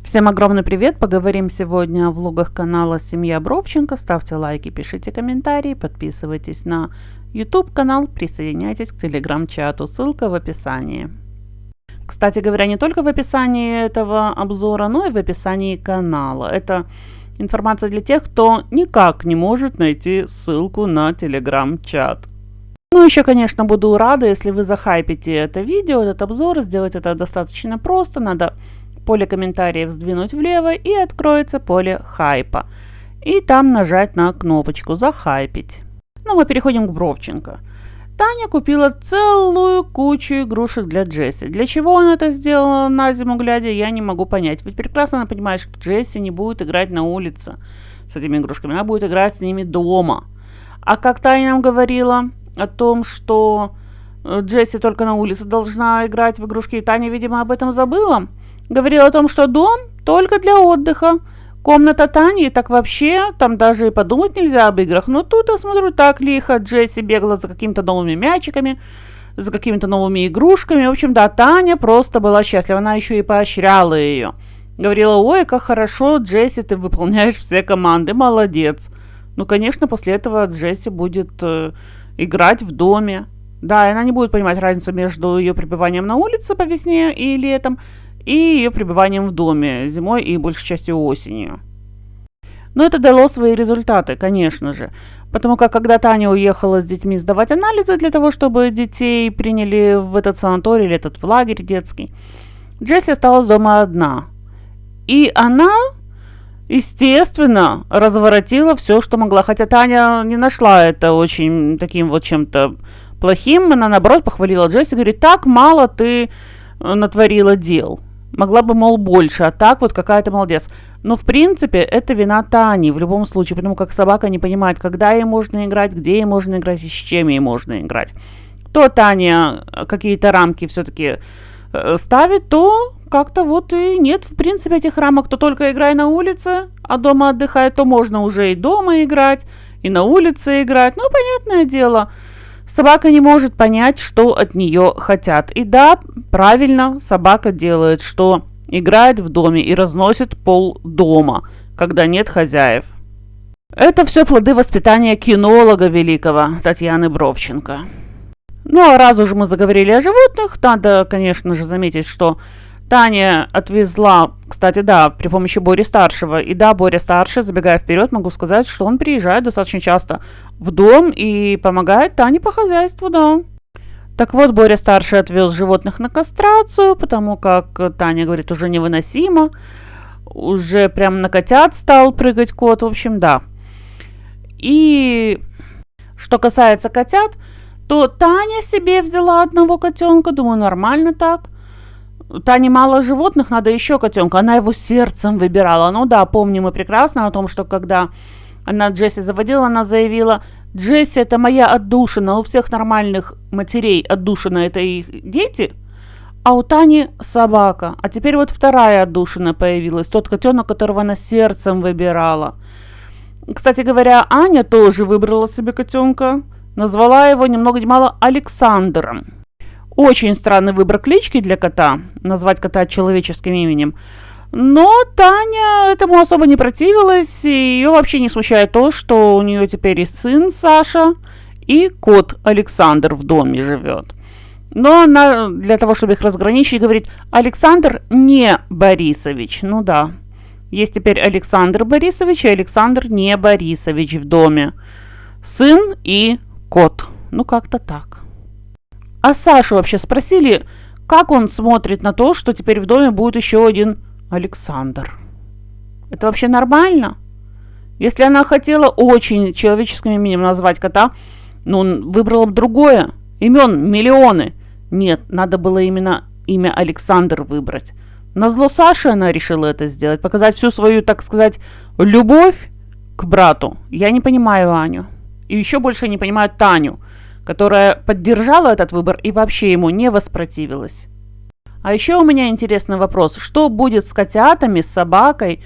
Всем огромный привет! Поговорим сегодня о влогах канала Семья Бровченко. Ставьте лайки, пишите комментарии, подписывайтесь на YouTube канал, присоединяйтесь к телеграм-чату. Ссылка в описании. Кстати говоря, не только в описании этого обзора, но и в описании канала. Это информация для тех, кто никак не может найти ссылку на телеграм-чат. Ну, еще, конечно, буду рада, если вы захайпите это видео, этот обзор. Сделать это достаточно просто. Надо поле комментариев сдвинуть влево и откроется поле хайпа. И там нажать на кнопочку «Захайпить». Ну, мы переходим к Бровченко. Таня купила целую кучу игрушек для Джесси. Для чего она это сделала на зиму глядя, я не могу понять. Ведь прекрасно она понимает, что Джесси не будет играть на улице с этими игрушками. Она будет играть с ними дома. А как Таня нам говорила о том, что Джесси только на улице должна играть в игрушки, и Таня, видимо, об этом забыла. Говорила о том, что дом только для отдыха. Комната Тани, так вообще, там даже и подумать нельзя об играх. Но тут, я смотрю, так лихо Джесси бегала за какими-то новыми мячиками, за какими-то новыми игрушками. В общем, да, Таня просто была счастлива. Она еще и поощряла ее. Говорила: ой, как хорошо, Джесси, ты выполняешь все команды, молодец. Ну, конечно, после этого Джесси будет играть в доме. Да, и она не будет понимать разницу между ее пребыванием на улице по весне и летом, и ее пребыванием в доме зимой и большей частью осенью. Но это дало свои результаты, конечно же. Потому как когда Таня уехала с детьми сдавать анализы для того, чтобы детей приняли в этот санаторий или в лагерь детский, Джесси осталась дома одна. И она, естественно, разворотила все, что могла. Хотя Таня не нашла это очень таким вот чем-то плохим. Она, наоборот, похвалила Джесси, говорит: так мало ты натворила дел. Могла бы, мол, больше, а так вот какая ты молодец. Но, в принципе, это вина Тани в любом случае, потому как собака не понимает, когда ей можно играть, где ей можно играть и с чем ей можно играть. То Таня какие-то рамки все-таки ставит, то как-то вот и нет, в принципе, этих рамок. То только играй на улице, а дома отдыхай, то можно уже и дома играть, и на улице играть. Ну, понятное дело, собака не может понять, что от нее хотят. И да, правильно собака делает, что играет в доме и разносит пол дома, когда нет хозяев. Это все плоды воспитания кинолога великого Татьяны Бровченко. Ну, а раз уже мы заговорили о животных, надо, конечно же, заметить, что Таня отвезла, кстати, да, при помощи Бори-старшего. И да, Боря-старший, забегая вперед, могу сказать, что он приезжает достаточно часто в дом и помогает Тане по хозяйству, да. Так вот, Боря-старший отвез животных на кастрацию, потому как Таня говорит, уже невыносимо. Уже прям на котят стал прыгать кот, в общем, да. И что касается котят, то Таня себе взяла одного котенка, думаю, нормально так. Тане мало животных, надо еще котенка. Она его сердцем выбирала. Ну да, помним мы прекрасно о том, что когда она Джесси заводила, она заявила: Джесси, это моя отдушина. У всех нормальных матерей отдушина — это их дети, а у Тани собака. А теперь вот вторая отдушина появилась. Тот котенок, которого она сердцем выбирала. Кстати говоря, Аня тоже выбрала себе котенка. Назвала его ни много ни мало Александром. Очень странный выбор клички для кота, назвать кота человеческим именем. Но Таня этому особо не противилась, и ее вообще не смущает то, что у нее теперь и сын Саша, и кот Александр в доме живет. Но она для того, чтобы их разграничить, говорит: Александр не Борисович. Ну да, есть теперь Александр Борисович и Александр не Борисович в доме. Сын и кот. Ну как-то так. А Сашу вообще спросили, как он смотрит на то, что теперь в доме будет еще один Александр. Это вообще нормально? Если она хотела очень человеческим именем назвать кота, ну, выбрала бы другое. Имен миллионы. Нет, надо было именно имя Александр выбрать. Назло Саше она решила это сделать, показать всю свою, так сказать, любовь к брату. Я не понимаю Аню. И еще больше не понимаю Таню, которая поддержала этот выбор и вообще ему не воспротивилась. А еще у меня интересный вопрос. Что будет с котятами, с собакой,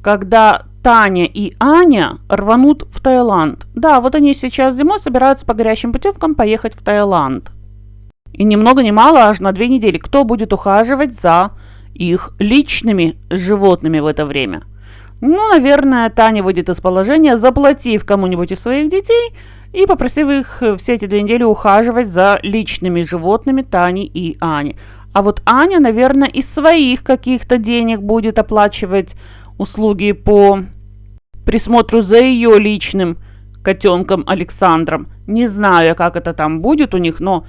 когда Таня и Аня рванут в Таиланд? Да, вот они сейчас зимой собираются по горящим путевкам поехать в Таиланд. И ни много ни мало, аж на 2 недели. Кто будет ухаживать за их личными животными в это время. Ну, наверное, Таня выйдет из положения, заплатив кому-нибудь из своих детей и попросив их все эти 2 недели ухаживать за личными животными Тани и Ани. А вот Аня, наверное, из своих каких-то денег будет оплачивать услуги по присмотру за ее личным котенком Александром. Не знаю, как это там будет у них, но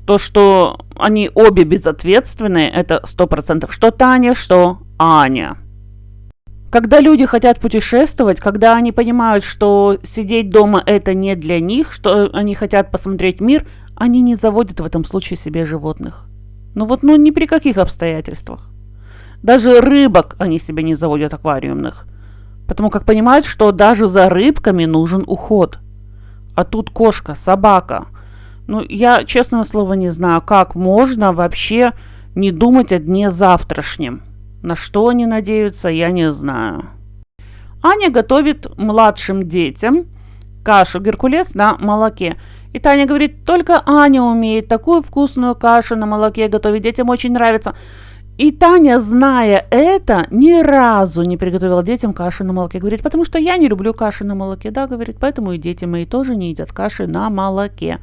то, что они обе безответственные, это 100%. Что Таня, что Аня. Когда люди хотят путешествовать, когда они понимают, что сидеть дома это не для них, что они хотят посмотреть мир, они не заводят в этом случае себе животных. Ну ни при каких обстоятельствах. Даже рыбок они себе не заводят аквариумных. Потому как понимают, что даже за рыбками нужен уход. А тут кошка, собака. Я, честное слово, не знаю, как можно вообще не думать о дне завтрашнем. На что они надеются, я не знаю. Аня готовит младшим детям кашу Геркулес на молоке. И Таня говорит, только Аня умеет такую вкусную кашу на молоке готовить, детям очень нравится. И Таня, зная это, ни разу не приготовила детям кашу на молоке. Говорит, потому что я не люблю каши на молоке. Да, говорит, поэтому и дети мои тоже не едят каши на молоке.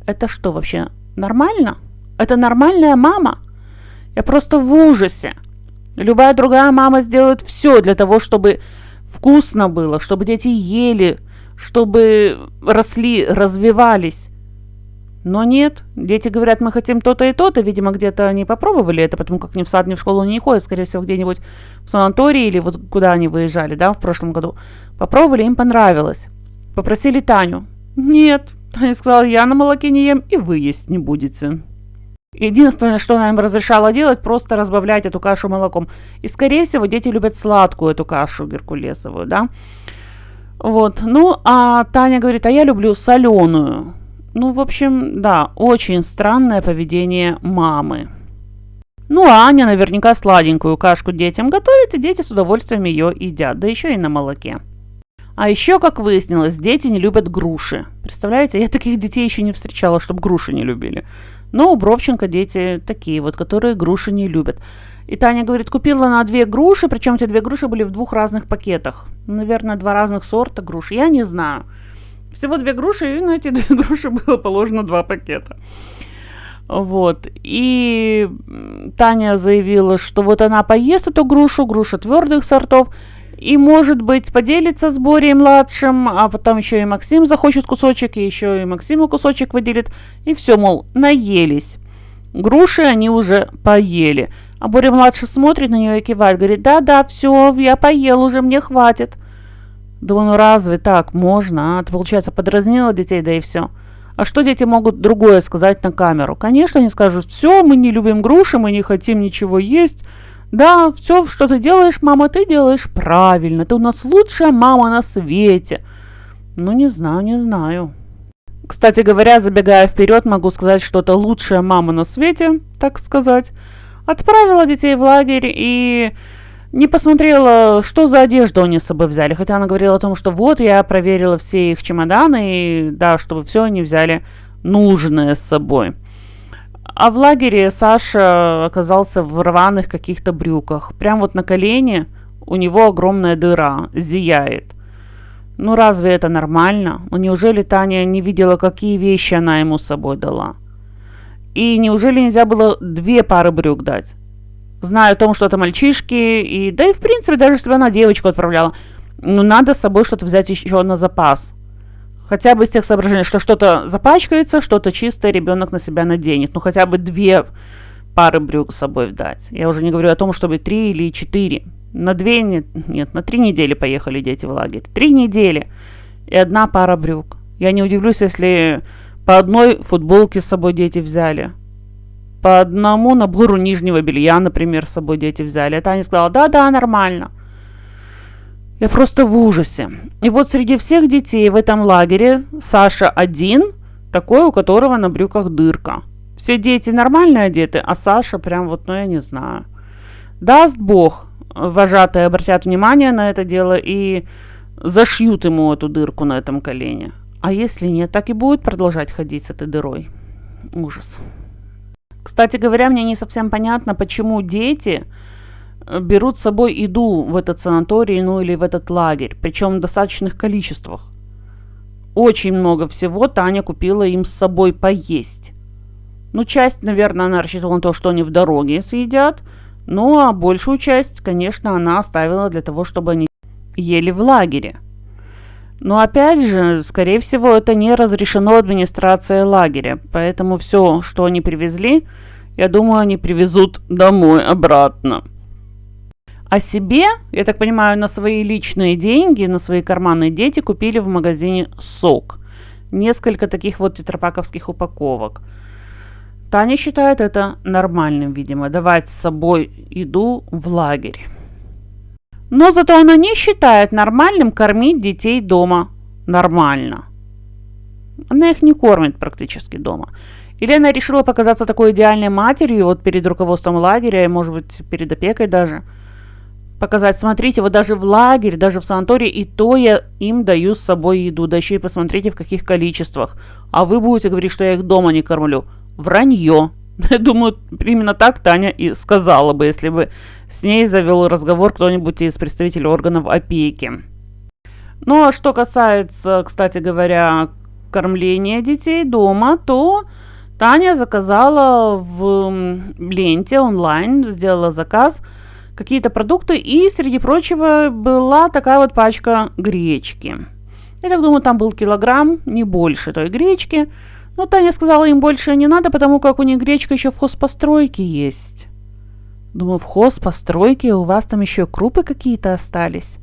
Это что вообще, нормально? Это нормальная мама? Я просто в ужасе. Любая другая мама сделает все для того, чтобы вкусно было, чтобы дети ели, чтобы росли, развивались. Но нет, дети говорят, мы хотим то-то и то-то. Видимо, где-то они попробовали это, потому как ни в сад, ни в школу не ходят. Скорее всего, где-нибудь в санатории или вот куда они выезжали, да, в прошлом году. Попробовали, им понравилось. Попросили Таню. Нет, Таня сказала, я на молоке не ем, и вы есть не будете. Единственное, что она им разрешала делать, просто разбавлять эту кашу молоком. И, скорее всего, дети любят сладкую эту кашу геркулесовую, да. Вот, а Таня говорит, а я люблю соленую. В общем, да, очень странное поведение мамы. А Аня наверняка сладенькую кашку детям готовит, и дети с удовольствием ее едят, да еще и на молоке. А еще, как выяснилось, дети не любят груши. Представляете, я таких детей еще не встречала, чтобы груши не любили. Но у Бровченко дети такие вот, которые груши не любят. И Таня говорит, купила на 2 груши, причем эти 2 груши были в 2 разных пакетах. Наверное, 2 разных сорта груш, я не знаю. Всего 2 груши, и на эти 2 груши было положено 2 пакета. Вот. И Таня заявила, что вот она поест эту груша твердых сортов, и, может быть, поделится с Борей младшим, а потом еще и Максим захочет кусочек, и еще и Максиму кусочек выделит. И все, мол, наелись. Груши они уже поели. А Боря младший смотрит на нее и кивает, говорит, да, все, я поел уже, мне хватит. Думаю, разве так можно? Ты, получается, подразнила детей, да и все. А что дети могут другое сказать на камеру? Конечно, они скажут, все, мы не любим груши, мы не хотим ничего есть. Да, все, что ты делаешь, мама, ты делаешь правильно. Ты у нас лучшая мама на свете. Не знаю. Кстати говоря, забегая вперед, могу сказать, что это лучшая мама на свете, так сказать. Отправила детей в лагерь и не посмотрела, что за одежду они с собой взяли. Хотя она говорила о том, что вот я проверила все их чемоданы, и да, чтобы все они взяли нужное с собой. А в лагере Саша оказался в рваных каких-то брюках. Прям вот на колене у него огромная дыра, зияет. Разве это нормально? Неужели Таня не видела, какие вещи она ему с собой дала? И неужели нельзя было 2 пары брюк дать? Знаю о том, что это мальчишки, да и в принципе, даже если бы она девочку отправляла, надо с собой что-то взять еще на запас. Хотя бы из тех соображений, что что-то запачкается, что-то чистое ребенок на себя наденет. Хотя бы 2 пары брюк с собой дать. Я уже не говорю о том, чтобы 3 или 4. На 2, нет, на 3 недели поехали дети в лагерь. 3 недели и 1 пара брюк. Я не удивлюсь, если по 1 футболке с собой дети взяли. По 1 набору нижнего белья, например, с собой дети взяли. А Таня сказала, да, нормально. Я просто в ужасе. И вот среди всех детей в этом лагере Саша один, такой, у которого на брюках дырка. Все дети нормально одеты, а Саша прям я не знаю. Даст Бог, вожатые обратят внимание на это дело и зашьют ему эту дырку на этом колене. А если нет, так и будет продолжать ходить с этой дырой. Ужас. Кстати говоря, мне не совсем понятно, почему дети берут с собой еду в этот санаторий, ну или в этот лагерь, причем в достаточных количествах. Очень много всего Таня купила им с собой поесть. Ну, часть, наверное, она рассчитывала на то, что они в дороге съедят, ну а большую часть, конечно, она оставила для того, чтобы они ели в лагере. Но опять же, скорее всего, это не разрешено администрацией лагеря, поэтому все, что они привезли, я думаю, они привезут домой обратно. А себе, я так понимаю, на свои личные деньги, на свои карманные дети купили в магазине сок. Несколько таких вот тетрапаковских упаковок. Таня считает это нормальным, видимо, давать с собой еду в лагерь. Но зато она не считает нормальным кормить детей дома нормально. Она их не кормит практически дома. Или она решила показаться такой идеальной матерью вот перед руководством лагеря, и, может быть, перед опекой даже. Показать, смотрите, вот даже в лагере, даже в санатории, и то я им даю с собой еду, да еще и посмотрите, в каких количествах. А вы будете говорить, что я их дома не кормлю. Вранье. Я думаю, именно так Таня и сказала бы, если бы с ней завел разговор кто-нибудь из представителей органов опеки. Ну, а что касается, кстати говоря, кормления детей дома, то Таня заказала в ленте онлайн, сделала заказ, какие-то продукты, и, среди прочего, была такая вот пачка гречки. Я так думаю, там был килограмм, не больше той гречки. Но Таня сказала, им больше не надо, потому как у них гречка еще в хозпостройке есть. Думаю, в хозпостройке у вас там еще крупы какие-то остались.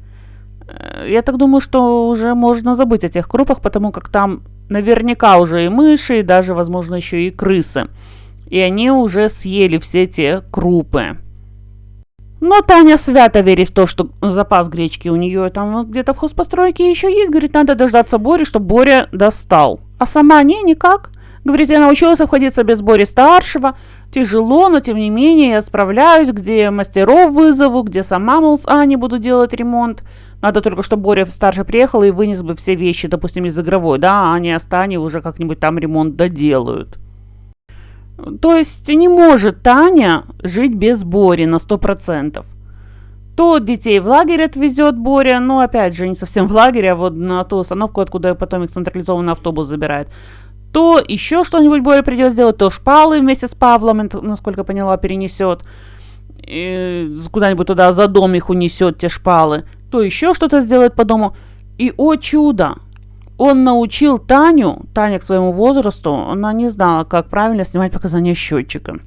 Я так думаю, что уже можно забыть о тех крупах, потому как там наверняка уже и мыши, и даже, возможно, еще и крысы. И они уже съели все те крупы. Но Таня свято верит в то, что запас гречки у нее там где-то в хозпостройке еще есть. Говорит, надо дождаться Бори, чтобы Боря достал. А сама никак. Говорит, я научилась обходиться без Бори старшего. Тяжело, но тем не менее я справляюсь. Где мастеров вызову, где сама, мол, с Аней буду делать ремонт. Надо только, чтобы Боря старший приехал и вынес бы все вещи, допустим, из игровой. Да, а Аня с Таней уже как-нибудь там ремонт доделают. То есть не может Таня жить без Бори на 100%. То детей в лагерь отвезет Боря, ну опять же не совсем в лагерь, а вот на ту остановку, откуда потом их централизованный автобус забирает. То еще что-нибудь Боря придет сделать, то шпалы вместе с Павлом, насколько поняла, перенесет. Куда-нибудь туда за дом их унесет, те шпалы. То еще что-то сделает по дому. И, о чудо! Он научил Таню, Таня к своему возрасту, она не знала, как правильно снимать показания счетчика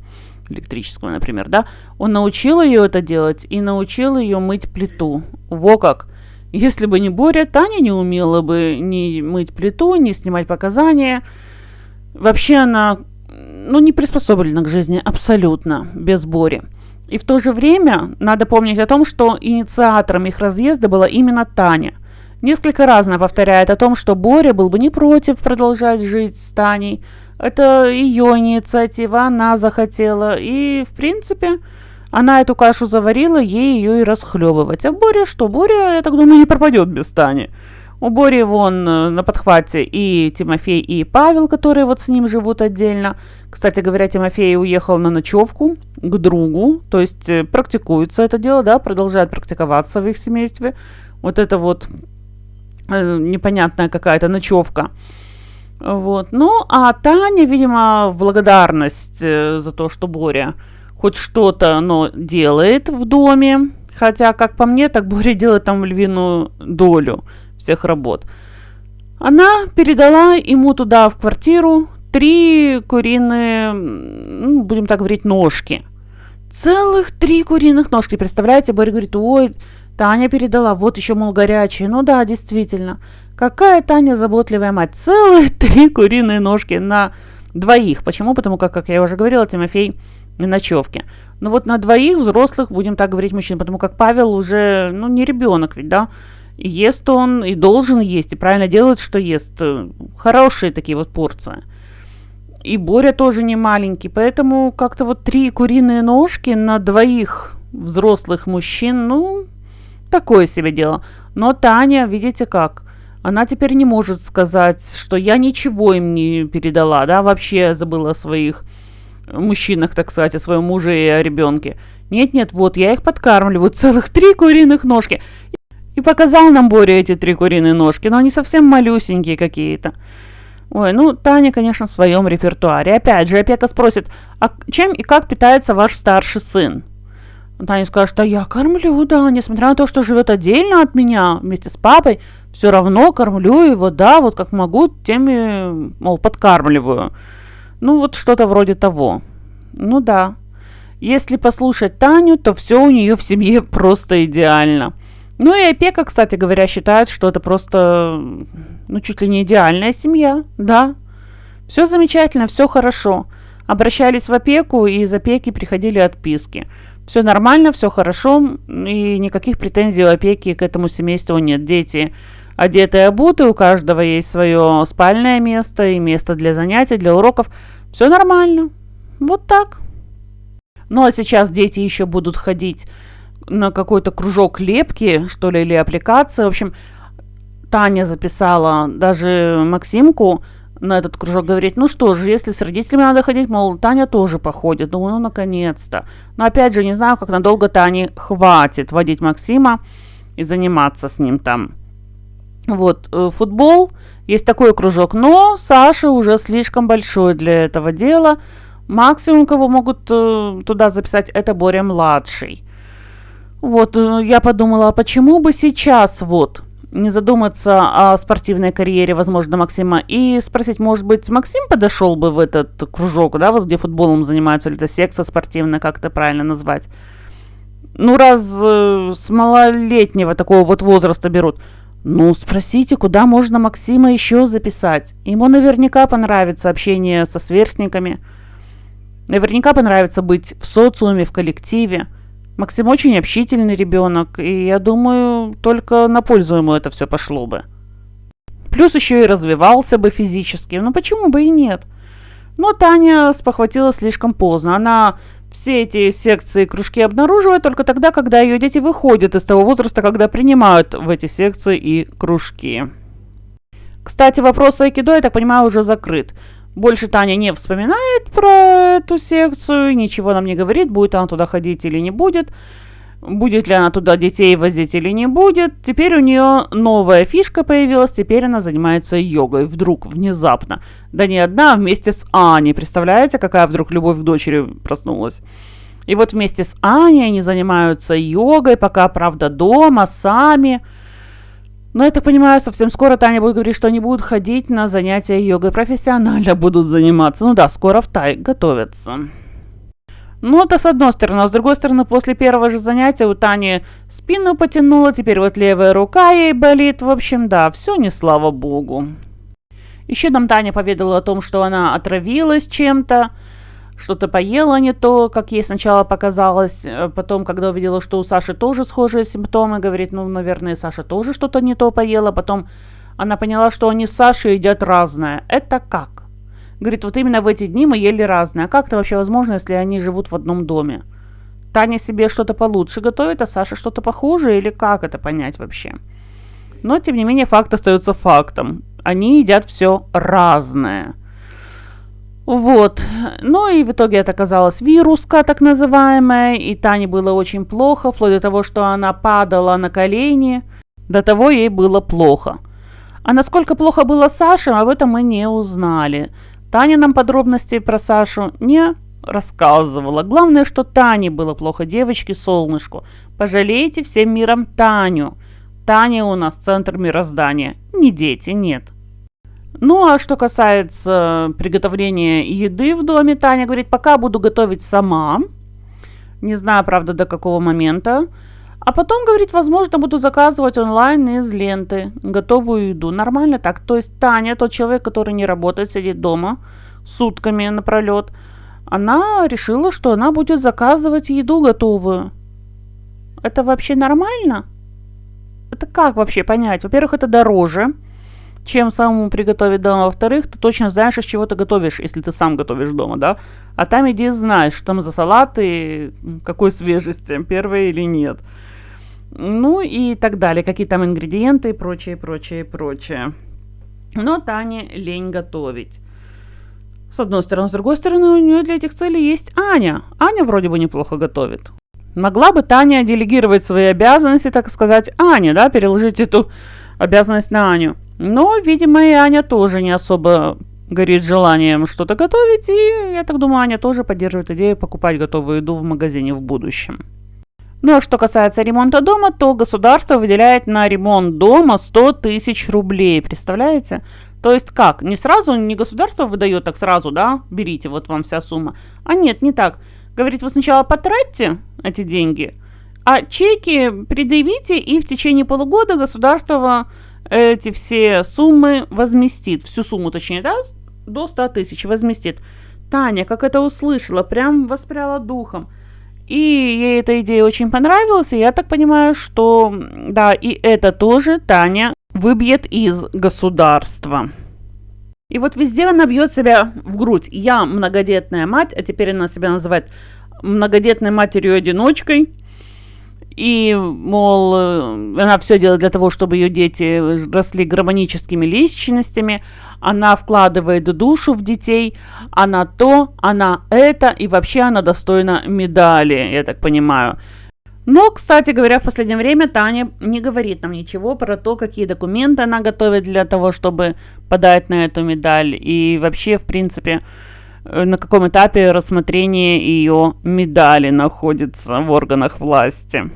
электрического, например, да. Он научил ее это делать и научил ее мыть плиту. Во как! Если бы не Боря, Таня не умела бы ни мыть плиту, ни снимать показания. Вообще она, не приспособлена к жизни абсолютно, без Бори. И в то же время надо помнить о том, что инициатором их разъезда была именно Таня. Несколько раз она повторяет о том, что Боря был бы не против продолжать жить с Таней. Это ее инициатива, она захотела. И, в принципе, она эту кашу заварила, ей ее и расхлебывать. А Боря что? Боря, я так думаю, не пропадет без Тани. У Бори вон на подхвате и Тимофей, и Павел, которые вот с ним живут отдельно. Кстати говоря, Тимофей уехал на ночевку к другу, то есть практикуется это дело, да, продолжает практиковаться в их семействе. Вот это вот непонятная какая-то ночевка. Вот. Ну, а Таня, видимо, в благодарность за то, что Боря хоть что-то, но делает в доме, хотя, как по мне, так Боря делает там львиную долю всех работ. Она передала ему туда в квартиру 3 куриные, будем так говорить, ножки. Целых 3 куриных ножки, представляете? Боря говорит, ой, Таня передала, вот еще, мол, горячие. Ну да, действительно. Какая Таня заботливая мать. Целых 3 куриные ножки на 2. Почему? Потому как я уже говорила, Тимофей на ночевке. Но вот на 2 взрослых, будем так говорить, мужчин. Потому как Павел уже, не ребенок ведь, да? Ест он и должен есть. И правильно делает, что ест. Хорошие такие вот порции. И Боря тоже не маленький. Поэтому как-то вот 3 куриные ножки на 2 взрослых мужчин, такое себе дело. Но Таня, видите как, она теперь не может сказать, что я ничего им не передала, да, вообще забыла о своих мужчинах, так сказать, о своем муже и о ребенке. Нет-нет, вот я их подкармливаю, целых 3 куриных ножки. И показал нам Боря эти 3 куриные ножки, но они совсем малюсенькие какие-то. Ой, ну, Таня, конечно, в своем репертуаре. Опять же, опека спросит, а чем и как питается ваш старший сын? Таня скажет, а я кормлю, да, несмотря на то, что живет отдельно от меня, вместе с папой, все равно кормлю его, да, вот как могу, теми, мол, подкармливаю. Ну, вот что-то вроде того. Ну да. Если послушать Таню, то все у нее в семье просто идеально. Ну и опека, кстати говоря, считает, что это просто, ну, чуть ли не идеальная семья, да. Все замечательно, все хорошо. Обращались в опеку, и из опеки приходили отписки. Все нормально, все хорошо, и никаких претензий у опеки к этому семейству нет. Дети одеты и обуты, у каждого есть свое спальное место и место для занятий, для уроков. Все нормально. Вот так. Ну а сейчас дети еще будут ходить на какой-то кружок лепки, что ли, или аппликации. В общем, Таня записала даже Максимку на этот кружок, говорит, ну что же, если с родителями надо ходить, мол, Таня тоже походит. Думаю, ну наконец-то. Но опять же, не знаю, как надолго Тане хватит водить Максима и заниматься с ним там. Вот, футбол, есть такой кружок, но Саша уже слишком большой для этого дела. Максимум, кого могут туда записать, это Боря-младший. Вот, я подумала, а почему бы сейчас вот не задуматься о спортивной карьере, возможно, Максима, и спросить, может быть, Максим подошел бы в этот кружок, да, вот где футболом занимаются, или это секция спортивная, как это правильно назвать. Ну, раз с малолетнего такого вот возраста берут, ну, спросите, куда можно Максима еще записать. Ему наверняка понравится общение со сверстниками, наверняка понравится быть в социуме, в коллективе. Максим очень общительный ребенок, и я думаю, только на пользу ему это все пошло бы. Плюс еще и развивался бы физически, ну почему бы и нет? Но Таня спохватилась слишком поздно. Она все эти секции и кружки обнаруживает только тогда, когда ее дети выходят из того возраста, когда принимают в эти секции и кружки. Кстати, вопрос айкидо, я так понимаю, уже закрыт. Больше Таня не вспоминает про эту секцию, ничего нам не говорит, будет она туда ходить или не будет, будет ли она туда детей возить или не будет. Теперь у нее новая фишка появилась, теперь она занимается йогой, вдруг, внезапно. Да не одна, а вместе с Аней, представляете, какая вдруг любовь к дочери проснулась. И вот вместе с Аней они занимаются йогой, пока, правда, дома, сами. Но я так понимаю, совсем скоро Таня будет говорить, что они будут ходить на занятия йогой, профессионально будут заниматься. Ну да, скоро в Тай готовятся. Ну, это с одной стороны. А с другой стороны, после первого же занятия у Тани спину потянула, теперь вот левая рука ей болит. В общем, да, все не слава богу. Еще нам Таня поведала о том, что она отравилась чем-то, что-то поела не то, как ей сначала показалось. Потом, когда увидела, что у Саши тоже схожие симптомы, говорит, ну, наверное, Саша тоже что-то не то поела. Потом она поняла, что они с Сашей едят разное. Это как? Говорит, вот именно в эти дни мы ели разное. А как это вообще возможно, если они живут в одном доме? Таня себе что-то получше готовит, а Саша что-то похуже? Или как это понять вообще? Но, тем не менее, факт остается фактом. Они едят все разное. Вот. Ну и в итоге это оказалась вируска, так называемая, и Тане было очень плохо, вплоть до того, что она падала на колени. До того ей было плохо. А насколько плохо было Саше, об этом мы не узнали. Таня нам подробностей про Сашу не рассказывала. Главное, что Тане было плохо, девочки, солнышку. Пожалейте всем миром Таню. Таня у нас центр мироздания. Не дети, нет. Ну, а что касается приготовления еды в доме, Таня говорит, пока буду готовить сама. Не знаю, правда, до какого момента. А потом, говорит, возможно, буду заказывать онлайн из ленты готовую еду. Нормально так. То есть Таня, тот человек, который не работает, сидит дома сутками напролет, она решила, что она будет заказывать еду готовую. Это вообще нормально? Это как вообще понять? Во-первых, это дороже, чем самому приготовить дома. Во-вторых, ты точно знаешь, из чего ты готовишь, если ты сам готовишь дома, да? А там иди знаешь, что там за салаты, какой свежести, первые или нет. Ну и так далее, какие там ингредиенты и прочее, прочее, прочее. Но Тане лень готовить. С одной стороны. С другой стороны, у нее для этих целей есть Аня. Аня вроде бы неплохо готовит. Могла бы Таня делегировать свои обязанности, так сказать, Ане, да, переложить эту обязанность на Аню. Но, видимо, и Аня тоже не особо горит желанием что-то готовить, и я так думаю, Аня тоже поддерживает идею покупать готовую еду в магазине в будущем. Ну а что касается ремонта дома, то государство выделяет на ремонт дома 100 тысяч рублей, представляете? То есть как? Не сразу, не государство выдает так сразу, да, берите, вот вам вся сумма. А нет, не так. Говорит, вы сначала потратьте эти деньги, а чеки предъявите, и в течение полугода государство эти все суммы возместит. Всю сумму, точнее, да, до 100 тысяч возместит. Таня, как это услышала, прям воспряла духом. И ей эта идея очень понравилась, и я так понимаю, что, да, и это тоже Таня выбьет из государства. И вот везде она бьет себя в грудь. Я многодетная мать, а теперь она себя называет многодетной матерью-одиночкой. И, мол, она все делает для того, чтобы ее дети росли гармоническими личностями. Она вкладывает душу в детей. Она то, она это. И вообще она достойна медали, я так понимаю. Но, кстати говоря, в последнее время Таня не говорит нам ничего про то, какие документы она готовит для того, чтобы подать на эту медаль. И вообще, в принципе, на каком этапе рассмотрения ее медали находится в органах власти.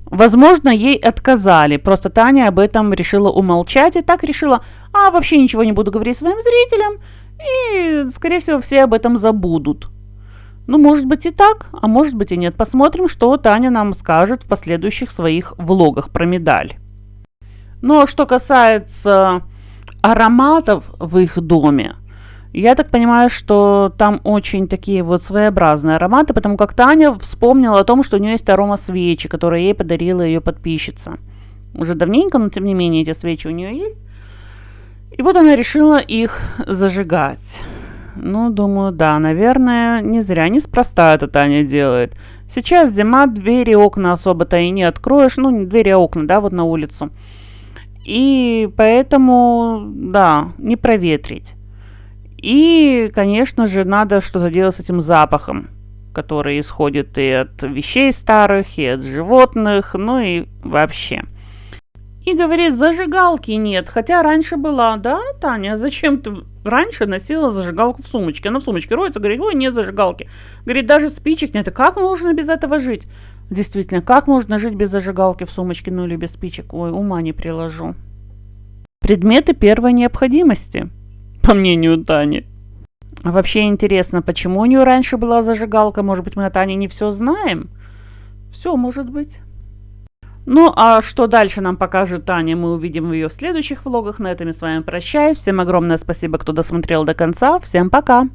Возможно, ей отказали, просто Таня об этом решила умолчать и так решила, вообще ничего не буду говорить своим зрителям, и, скорее всего, все об этом забудут. Ну, может быть и так, а может быть и нет. Посмотрим, что Таня нам скажет в последующих своих влогах про медаль. Ну, а что касается ароматов в их доме, я так понимаю, что там очень такие вот своеобразные ароматы, потому как Таня вспомнила о том, что у нее есть арома свечи, которую ей подарила ее подписчица. Уже давненько, но тем не менее эти свечи у нее есть. И вот она решила их зажигать. Ну, думаю, да, наверное, не зря, неспроста это Таня делает. Сейчас зима, двери, окна особо-то и не откроешь. Ну, не двери, а окна, да, вот на улицу. И поэтому, да, не проветрить. И, конечно же, надо что-то делать с этим запахом, который исходит и от вещей старых, и от животных, ну и вообще. И говорит, зажигалки нет, хотя раньше была. Да, Таня, зачем ты раньше носила зажигалку в сумочке? Она в сумочке роется, говорит, ой, нет зажигалки. Говорит, даже спичек нет. И как можно без этого жить? Действительно, как можно жить без зажигалки в сумочке, ну или без спичек? Ой, ума не приложу. Предметы первой необходимости, по мнению Тани. А вообще интересно, почему у нее раньше была зажигалка? Может быть, мы о Тане не все знаем? Все может быть. Ну, а что дальше нам покажет Таня, мы увидим в ее следующих влогах. На этом я с вами прощаюсь. Всем огромное спасибо, кто досмотрел до конца. Всем пока!